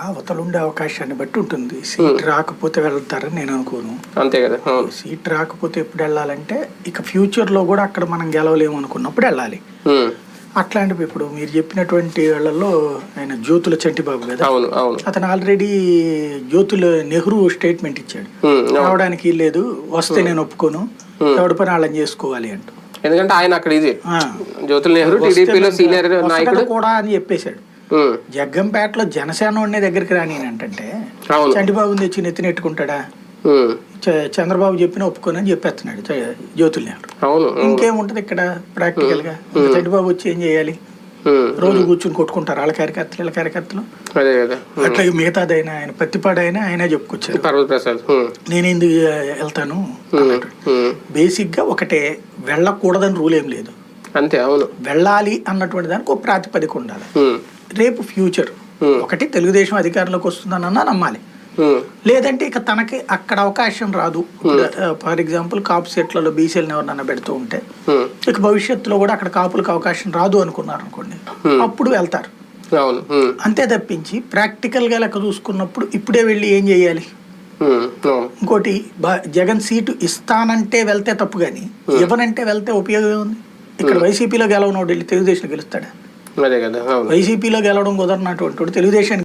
అవతల ఉండే అవకాశాన్ని బట్టి ఉంటుంది. సీట్ రాకపోతే వెళ్తారని నేను అనుకోను. అంతే కదా. సీట్ రాకపోతే ఎప్పుడు వెళ్ళాలంటే ఇక ఫ్యూచర్ లో కూడా అక్కడ మనం గెలవలేము అనుకున్నప్పుడు వెళ్ళాలి. అట్లాంటివి ఇప్పుడు మీరు చెప్పినటువంటి వాళ్ళలో ఆయన జ్యోతుల చంటిబాబు కదా, అతను ఆల్రెడీ జ్యోతుల నెహ్రూ స్టేట్మెంట్ ఇచ్చాడు, రావడానికి లేదు, వస్తే నేను ఒప్పుకోను, ఎవడి పని వాళ్ళని చేసుకోవాలి అంటూ. ఎందుకంటే ఆయన అక్కడ ఇది జ్యోతుల నెహ్రూ టీడీపీలో సీనియర్ నాయకుడు కూడా అని చెప్పేశాడు. జగ్గంపేటలో జనసేన ఉండే దగ్గరికి రాని అంటే చంటిబాబుని తెచ్చి నెత్తినెట్టుకుంటాడా? చంద్రబాబు చెప్పిన ఒప్పుకోనని చెప్పేస్తున్నాడు జ్యోతుల నెహ్రూ. ఇంకేముంటది ఇక్కడ ప్రాక్టికల్ గా? చంటిబాబు వచ్చి ఏం చేయాలి? రోజు కూర్చుని కొట్టుకుంటారు వాళ్ళ కార్యకర్తలు వీళ్ళ కార్యకర్తలు. అట్లాగే మిగతాదైనా ఆయన పత్తిపాడైనా ఆయనే చెప్పుకొచ్చారు, నేను ఎందుకు వెళ్తాను. బేసిక్ గా ఒకటే, వెళ్ళకూడదని రూల్ ఏం లేదు, అంతే. అవును, వెళ్ళాలి అన్నటువంటి దానికి ఒక ప్రాతిపదిక ఉండాలి. రేపు ఫ్యూచర్ ఒకటి తెలుగుదేశం అధికారంలోకి వస్తుందనన్నా నమ్మాలి, లేదంటే ఇక తనకి అక్కడ అవకాశం రాదు. ఫర్ ఎగ్జాంపుల్ కాపు సెట్లలో బీసీలను ఎవరినన్నా పెడుతూ ఉంటే ఇక భవిష్యత్తులో కూడా అక్కడ కాపులకు అవకాశం రాదు అనుకున్నారు అనుకోండి, అప్పుడు వెళ్తారు. అంతే తప్పించి ప్రాక్టికల్ గా లెక్క చూసుకున్నప్పుడు ఇప్పుడే వెళ్ళి ఏం చేయాలి? ఇంకోటి, జగన్ సీటు ఇస్తానంటే వెళ్తే తప్పు, కానీ ఇవ్వనంటే వెళ్తే ఉపయోగం ఏముంది? ఇక్కడ వైసీపీలో గెలవనోడు వెళ్ళి తెలుగుదేశం గెలుస్తాడా? వైసీపీలో గెలవడం కుదరనటువంటి తెలుగుదేశం